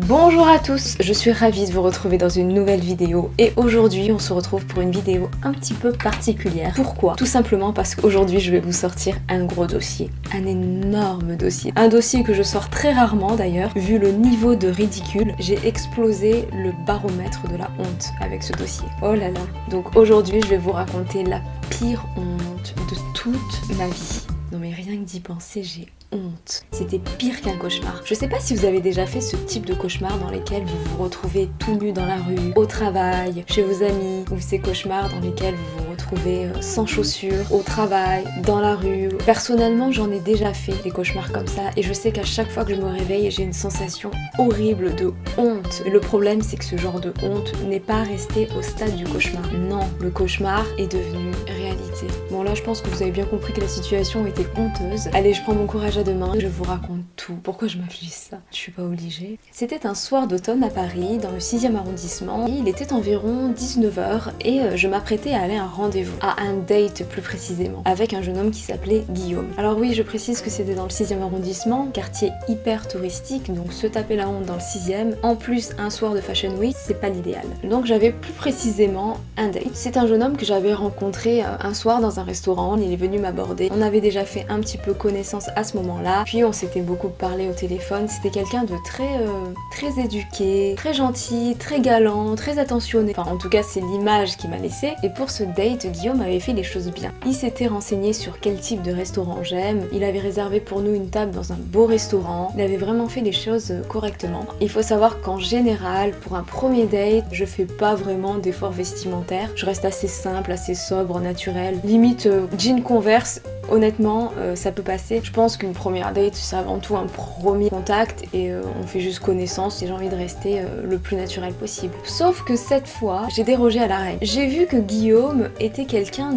Bonjour à tous, je suis ravie de vous retrouver dans une nouvelle vidéo et aujourd'hui on se retrouve pour une vidéo un petit peu particulière. Pourquoi? Tout simplement parce qu'aujourd'hui je vais vous sortir un gros dossier, un énorme dossier. Un dossier que je sors très rarement d'ailleurs, vu le niveau de ridicule, j'ai explosé le baromètre de la honte avec ce dossier. Oh là là. Donc aujourd'hui je vais vous raconter la pire honte de toute ma vie. Non mais rien que d'y penser, j'ai honte. C'était pire qu'un cauchemar. Je sais pas si vous avez déjà fait ce type de cauchemar dans lesquels vous vous retrouvez tout nu dans la rue, au travail, chez vos amis, ou ces cauchemars dans lesquels vous vous retrouvez sans chaussures, au travail, dans la rue. Personnellement, j'en ai déjà fait des cauchemars comme ça et je sais qu'à chaque fois que je me réveille, j'ai une sensation horrible de honte. Le problème, c'est que ce genre de honte n'est pas resté au stade du cauchemar. Non, le cauchemar est devenu réalité. Bon là, je pense que vous avez bien compris que la situation était honteuse. Allez, je prends mon courage à deux mains, je vous raconte tout. Pourquoi je m'afflige ça? Je suis pas obligée. C'était un soir d'automne à Paris, dans le 6e arrondissement. Il était environ 19h et je m'apprêtais à aller à un rendez-vous, à un date plus précisément, avec un jeune homme qui s'appelait Guillaume. Alors oui, je précise que c'était dans le 6e arrondissement, quartier hyper touristique, donc se taper la honte dans le 6e, en plus un soir de Fashion Week, c'est pas l'idéal. Donc j'avais plus précisément un date. C'est un jeune homme que j'avais rencontré un soir dans un restaurant, il est venu m'aborder. On avait déjà fait un petit peu connaissance à ce moment-là, puis on s'était beaucoup parlé au téléphone. C'était quelqu'un de très éduqué, très gentil, très galant, très attentionné. Enfin en tout cas c'est l'image qu'il m'a laissé. Et pour ce date, Guillaume avait fait les choses bien. Il s'était renseigné sur quel type de restaurant j'aime, il avait réservé pour nous une table dans un beau restaurant, il avait vraiment fait les choses correctement. Il faut savoir qu'en général, pour un premier date, je fais pas vraiment d'efforts vestimentaires. Je reste assez simple, assez sobre, naturel. Limite jean Converse. Honnêtement, ça peut passer. Je pense qu'une première date, c'est avant tout un premier contact et on fait juste connaissance et j'ai envie de rester le plus naturel possible. Sauf que cette fois, j'ai dérogé à la règle. J'ai vu que Guillaume était quelqu'un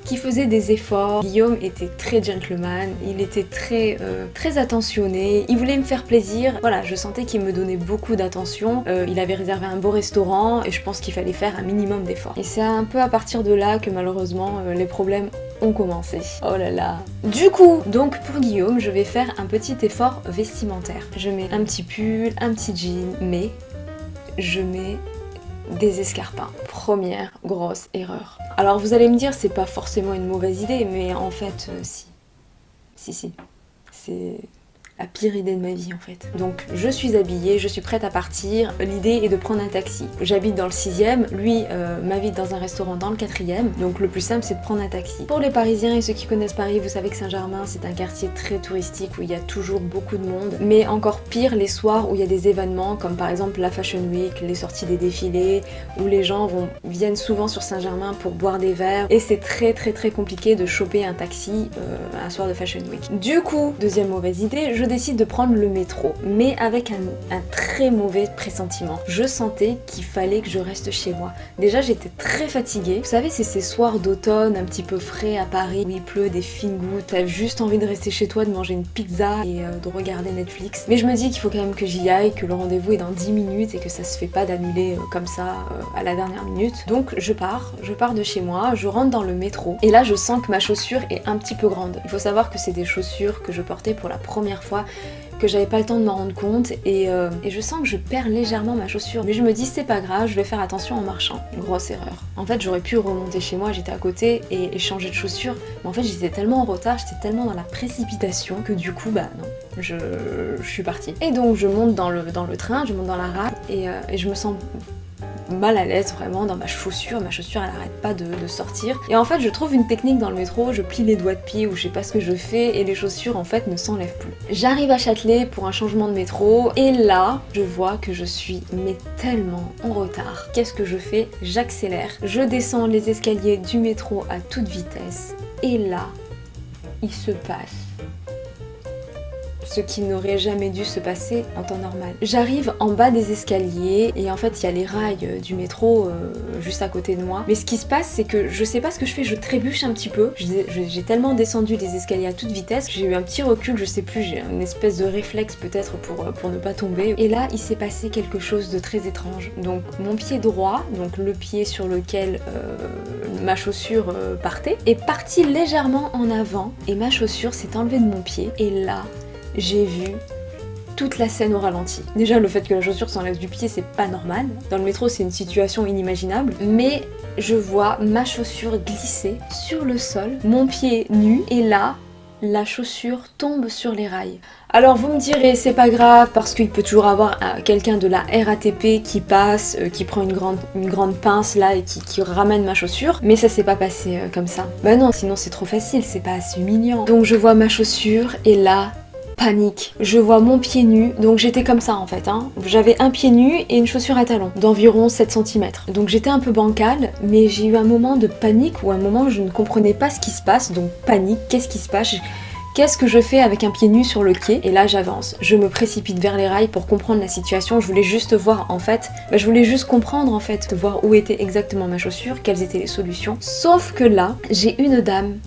qui faisait des efforts. Guillaume était très gentleman, il était très attentionné, il voulait me faire plaisir. Voilà, je sentais qu'il me donnait beaucoup d'attention. Il avait réservé un beau restaurant et je pense qu'il fallait faire un minimum d'efforts. Et c'est un peu à partir de là que malheureusement les problèmes ont commencé. Oh là là. Du coup, donc pour Guillaume, je vais faire un petit effort vestimentaire. Je mets un petit pull, un petit jean, mais je mets des escarpins. Première grosse erreur. Alors vous allez me dire, c'est pas forcément une mauvaise idée, mais en fait, si. Si. C'est la pire idée de ma vie en fait. Donc je suis habillée, je suis prête à partir. L'idée est de prendre un taxi. J'habite dans le 6e, lui m'invite dans un restaurant dans le 4e. Donc le plus simple c'est de prendre un taxi. Pour les Parisiens et ceux qui connaissent Paris, vous savez que Saint-Germain c'est un quartier très touristique où il y a toujours beaucoup de monde. Mais encore pire les soirs où il y a des événements comme par exemple la Fashion Week, les sorties des défilés, où les gens viennent souvent sur Saint-Germain pour boire des verres. Et c'est très compliqué de choper un taxi un soir de Fashion Week. Du coup, deuxième mauvaise idée, je décide de prendre le métro, mais avec un très mauvais pressentiment. Je sentais qu'il fallait que je reste chez moi. Déjà, j'étais très fatiguée. Vous savez, c'est ces soirs d'automne un petit peu frais à Paris, où il pleut, des fines gouttes, t'as juste envie de rester chez toi, de manger une pizza et de regarder Netflix. Mais je me dis qu'il faut quand même que j'y aille, que le rendez-vous est dans 10 minutes et que ça se fait pas d'annuler comme ça à la dernière minute. Donc je pars de chez moi, je rentre dans le métro et là je sens que ma chaussure est un petit peu grande. Il faut savoir que c'est des chaussures que je portais pour la première fois, que j'avais pas le temps de m'en rendre compte et je sens que je perds légèrement ma chaussure. Mais je me dis c'est pas grave, je vais faire attention en marchant. Grosse erreur. En fait j'aurais pu remonter chez moi, j'étais à côté et changer de chaussure. Mais en fait j'étais tellement en retard, j'étais tellement dans la précipitation que du coup bah non, je suis partie. Et donc je monte dans le train, je monte dans la rame et je me sens mal à l'aise vraiment dans ma chaussure elle arrête pas de sortir et en fait je trouve une technique dans le métro, je plie les doigts de pied ou je sais pas ce que je fais et les chaussures en fait ne s'enlèvent plus. J'arrive à Châtelet pour un changement de métro et là je vois que je suis mais tellement en retard. Qu'est-ce que je fais? J'accélère, je descends les escaliers du métro à toute vitesse et là il se passe ce qui n'aurait jamais dû se passer en temps normal. J'arrive en bas des escaliers et en fait il y a les rails du métro juste à côté de moi. Mais ce qui se passe c'est que je sais pas ce que je fais, je trébuche un petit peu. J'ai tellement descendu les escaliers à toute vitesse, j'ai eu un petit recul, je sais plus, j'ai une espèce de réflexe peut-être pour ne pas tomber. Et là il s'est passé quelque chose de très étrange. Donc mon pied droit, donc le pied sur lequel ma chaussure partait, est parti légèrement en avant et ma chaussure s'est enlevée de mon pied et là j'ai vu toute la scène au ralenti. Déjà le fait que la chaussure s'enlève du pied, c'est pas normal. Dans le métro, c'est une situation inimaginable. Mais je vois ma chaussure glisser sur le sol, mon pied nu, et là, la chaussure tombe sur les rails. Alors vous me direz, c'est pas grave parce qu'il peut toujours avoir quelqu'un de la RATP qui passe, qui prend une grande pince là et qui ramène ma chaussure, mais ça s'est pas passé comme ça. Bah non, sinon c'est trop facile, c'est pas assez humiliant. Donc je vois ma chaussure et là, panique. Je vois mon pied nu, donc j'étais comme ça en fait, hein. J'avais un pied nu et une chaussure à talons d'environ 7 cm. Donc j'étais un peu bancale, mais j'ai eu un moment de panique ou un moment où je ne comprenais pas ce qui se passe, donc panique, qu'est-ce qui se passe ? Qu'est-ce que je fais avec un pied nu sur le quai? Et là j'avance, je me précipite vers les rails pour comprendre la situation. Je voulais juste voir en fait, je voulais juste comprendre en fait, de voir où était exactement ma chaussure, quelles étaient les solutions. Sauf que là, j'ai une dame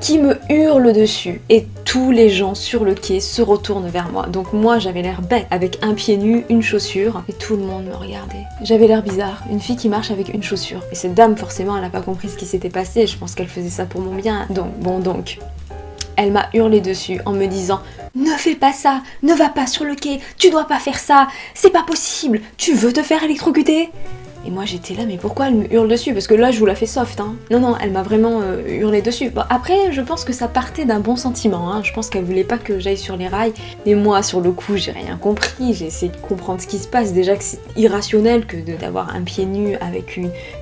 qui me hurle dessus et tous les gens sur le quai se retournent vers moi. Donc moi j'avais l'air bête avec un pied nu, une chaussure et tout le monde me regardait. J'avais l'air bizarre, une fille qui marche avec une chaussure. Et cette dame forcément elle n'a pas compris ce qui s'était passé, je pense qu'elle faisait ça pour mon bien. Donc elle m'a hurlé dessus en me disant « Ne fais pas ça, ne va pas sur le quai, tu dois pas faire ça, c'est pas possible, tu veux te faire électrocuter ?» Et moi j'étais là, mais pourquoi elle me hurle dessus? Parce que là je vous la fais soft, hein. Non, elle m'a vraiment hurlé dessus. Bon, après, je pense que ça partait d'un bon sentiment, hein. Je pense qu'elle voulait pas que j'aille sur les rails. Mais moi, sur le coup, j'ai rien compris. J'ai essayé de comprendre ce qui se passe. Déjà que c'est irrationnel que d'avoir un pied nu avec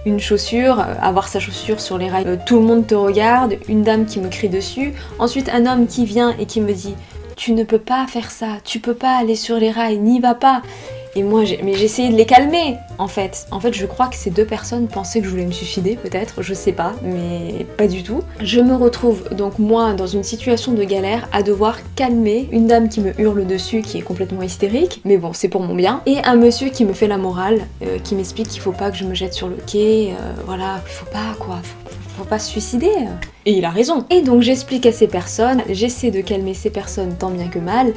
une chaussure, avoir sa chaussure sur les rails. Tout le monde te regarde, une dame qui me crie dessus. Ensuite, un homme qui vient et qui me dit « Tu ne peux pas faire ça, tu peux pas aller sur les rails, n'y va pas !» Et moi, j'ai essayé de les calmer, en fait. En fait, je crois que ces deux personnes pensaient que je voulais me suicider, peut-être, je sais pas, mais pas du tout. Je me retrouve donc, moi, dans une situation de galère, à devoir calmer une dame qui me hurle dessus, qui est complètement hystérique, mais bon, c'est pour mon bien, et un monsieur qui me fait la morale, qui m'explique qu'il faut pas que je me jette sur le quai, voilà, il faut pas, quoi, faut pas se suicider. Et il a raison. Et donc, j'explique à ces personnes, j'essaie de calmer ces personnes tant bien que mal,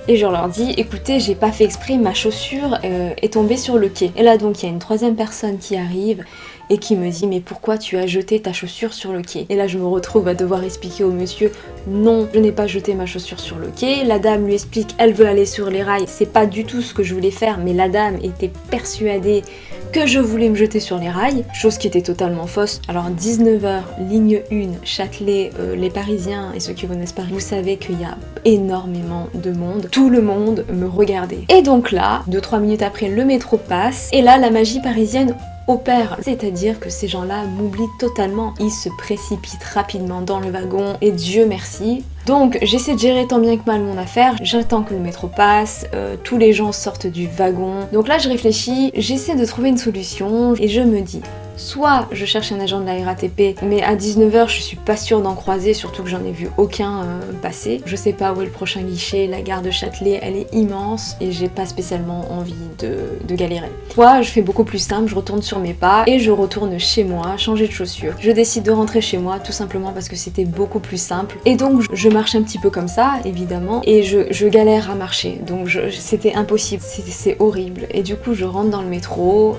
et je leur dis, écoutez, j'ai pas fait exprès, ma chaussure est tombée sur le quai. Et là donc il y a une troisième personne qui arrive et qui me dit, mais pourquoi tu as jeté ta chaussure sur le quai? Et là je me retrouve à devoir expliquer au monsieur, non, je n'ai pas jeté ma chaussure sur le quai. La dame lui explique, elle veut aller sur les rails, c'est pas du tout ce que je voulais faire, mais la dame était persuadée que je voulais me jeter sur les rails, chose qui était totalement fausse. Alors 19h, ligne 1, Châtelet, les Parisiens et ceux qui connaissent Paris, vous savez qu'il y a énormément de monde. Tout le monde me regardait. Et donc là, 2-3 minutes après, le métro passe, et là, la magie parisienne opère, c'est-à-dire que ces gens-là m'oublient totalement. Ils se précipitent rapidement dans le wagon, et Dieu merci. Donc j'essaie de gérer tant bien que mal mon affaire, j'attends que le métro passe, tous les gens sortent du wagon. Donc là je réfléchis, j'essaie de trouver une solution, et je me dis, soit je cherche un agent de la RATP, mais à 19h je suis pas sûre d'en croiser, surtout que j'en ai vu aucun passer. Je sais pas où est le prochain guichet, la gare de Châtelet elle est immense et j'ai pas spécialement envie de galérer. Soit je fais beaucoup plus simple, je retourne sur mes pas et je retourne chez moi, changer de chaussures. Je décide de rentrer chez moi tout simplement parce que c'était beaucoup plus simple. Et donc je marche un petit peu comme ça évidemment et je galère à marcher. Donc c'était impossible, c'est horrible. Et du coup je rentre dans le métro,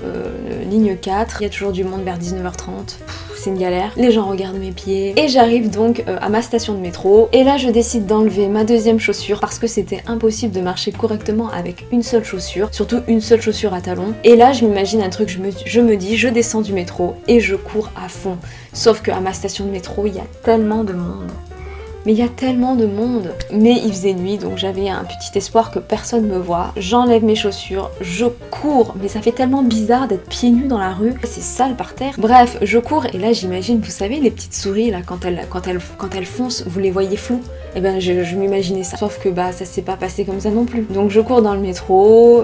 ligne 4, il y a toujours du monde vers 19h30, c'est une galère, les gens regardent mes pieds et j'arrive donc à ma station de métro et là je décide d'enlever ma deuxième chaussure parce que c'était impossible de marcher correctement avec une seule chaussure, surtout une seule chaussure à talons. Et là je m'imagine un truc, je me dis je descends du métro et je cours à fond, sauf qu'à ma station de métro il y a tellement de monde. Mais il y a tellement de monde. Mais il faisait nuit, donc j'avais un petit espoir que personne me voit. J'enlève mes chaussures, je cours. Mais ça fait tellement bizarre d'être pieds nus dans la rue. C'est sale par terre. Bref, je cours et là j'imagine, vous savez, les petites souris là, quand elles foncent, vous les voyez floues. Et ben je m'imaginais ça. Sauf que bah ça s'est pas passé comme ça non plus. Donc je cours dans le métro.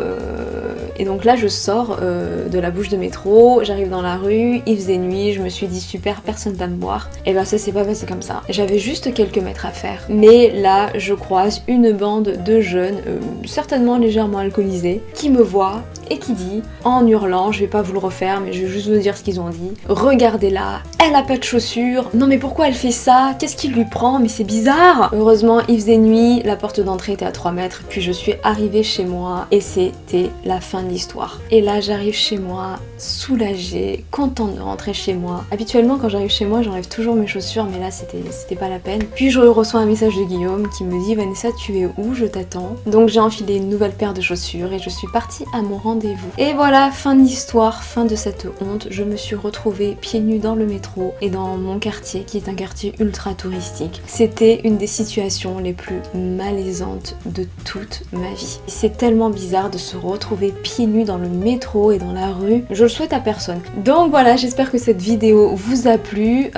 Et donc là je sors de la bouche de métro, j'arrive dans la rue, il faisait nuit, je me suis dit super, personne va me voir. Et ben ça s'est pas passé comme ça. J'avais juste quelques mètres à faire. Mais là je croise une bande de jeunes, certainement légèrement alcoolisés, qui me voient et qui dit, en hurlant, je vais pas vous le refaire mais je vais juste vous dire ce qu'ils ont dit. Regardez-la, elle a pas de chaussures, non mais pourquoi elle fait ça? Qu'est-ce qui lui prend? Mais c'est bizarre! Heureusement, il faisait nuit, la porte d'entrée était à 3 mètres, puis je suis arrivée chez moi et c'était la fin de l'histoire. Et là, j'arrive chez moi, soulagée, contente de rentrer chez moi. Habituellement, quand j'arrive chez moi, j'enlève toujours mes chaussures, mais là, c'était pas la peine. Puis je reçois un message de Guillaume qui me dit « Vanessa, tu es où? Je t'attends. » Donc j'ai enfilé une nouvelle paire de chaussures et je suis partie à mon rendez-vous. Et voilà, fin de l'histoire, fin de cette honte. Je me suis retrouvée pieds nus dans le métro et dans mon quartier, qui est un quartier ultra touristique. C'était une des situations les plus malaisantes de toute ma vie. C'est tellement bizarre de se retrouver pieds nus dans le métro et dans la rue. Je le souhaite à personne. Donc voilà, j'espère que cette vidéo vous a plu.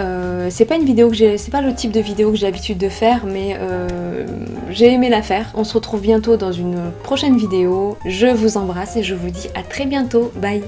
C'est pas une vidéo que c'est pas le type de vidéo que j'ai l'habitude de faire, mais j'ai aimé la faire. On se retrouve bientôt dans une prochaine vidéo. Je vous embrasse et je vous dis à très bientôt. Bye!